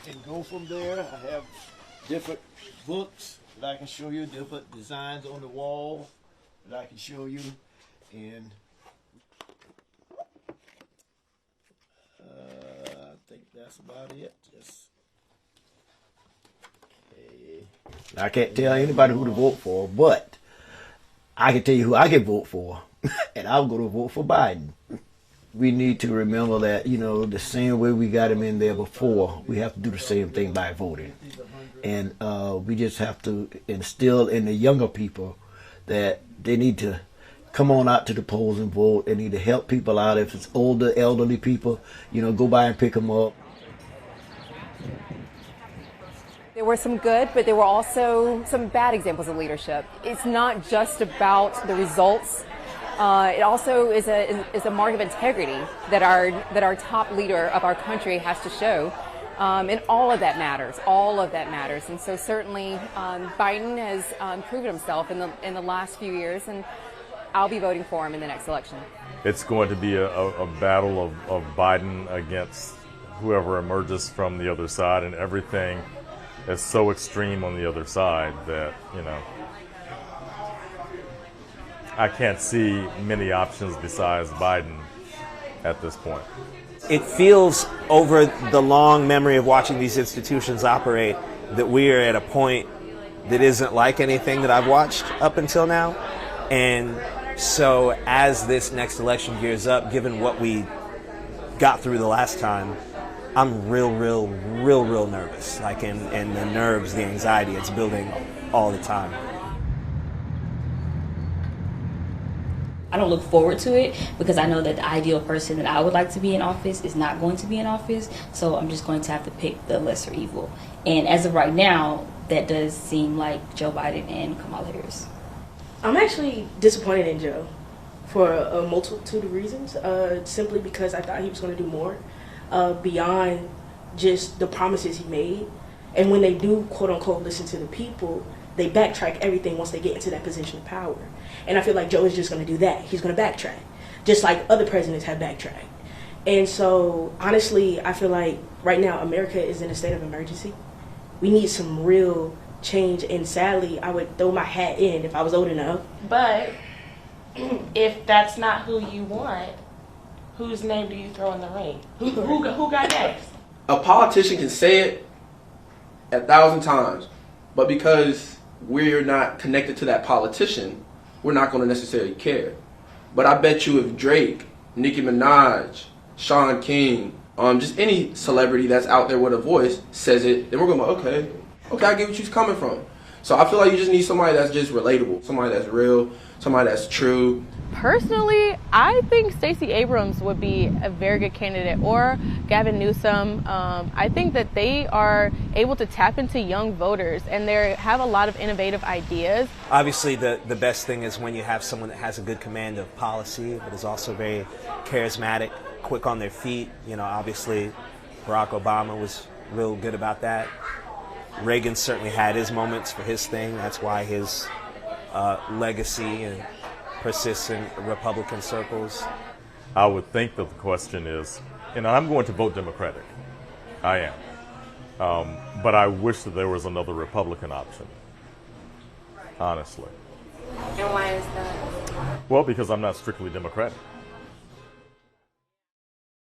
and go from there. I have different books that I can show you, different designs on the wall that I can show you, and I think that's about it. I can't tell anybody who to vote for, but I can tell you who I can vote for, and I'm going to vote for Biden. We need to remember that, you know, the same way we got him in there before, we have to do the same thing by voting. And we just have to instill in the younger people that they need to come on out to the polls and vote. They need to help people out. If it's older, elderly people, you know, go by and pick them up. There were some good, but there were also some bad examples of leadership. It's not just about the results. It also is a mark of integrity that our top leader of our country has to show. And all of that matters. All of that matters. And so certainly Biden has proven himself in the last few years, and I'll be voting for him in the next election. It's going to be a battle of Biden against whoever emerges from the other side, and everything is so extreme on the other side that, you know, I can't see many options besides Biden at this point. It feels, over the long memory of watching these institutions operate, that we are at a point that isn't like anything that I've watched up until now. And so as this next election gears up, given what we got through the last time, I'm real nervous. Like, and the nerves, the anxiety, it's building all the time. I don't look forward to it because I know that the ideal person that I would like to be in office is not going to be in office. So I'm just going to have to pick the lesser evil. And as of right now, that does seem like Joe Biden and Kamala Harris. I'm actually disappointed in Joe for a multitude of reasons. Simply because I thought he was going to do more beyond just the promises he made. And when they do, quote unquote, listen to the people, they backtrack everything once they get into that position of power. And I feel like Joe is just going to do that. He's going to backtrack, just like other presidents have backtracked. And so, honestly, I feel like right now America is in a state of emergency. We need some real change, and sadly, I would throw my hat in if I was old enough. But if that's not who you want, whose name do you throw in the ring? Who got next? A politician can say it 1,000 times, but because we're not connected to that politician, we're not going to necessarily care. But I bet you if Drake, Nicki Minaj, Sean King, just any celebrity that's out there with a voice says it, then we're going to be, okay, I get what you're coming from. So I feel like you just need somebody that's just relatable, somebody that's real, somebody that's true. Personally, I think Stacey Abrams would be a very good candidate, or Gavin Newsom. I think that they are able to tap into young voters, and they have a lot of innovative ideas. Obviously, the best thing is when you have someone that has a good command of policy, but is also very charismatic, quick on their feet. You know, obviously, Barack Obama was real good about that. Reagan certainly had his moments for his thing. That's why his legacy and persists in Republican circles. I would think that the question is, and I'm going to vote Democratic. I am. But I wish that there was another Republican option, honestly. And why is that? Well, because I'm not strictly Democratic.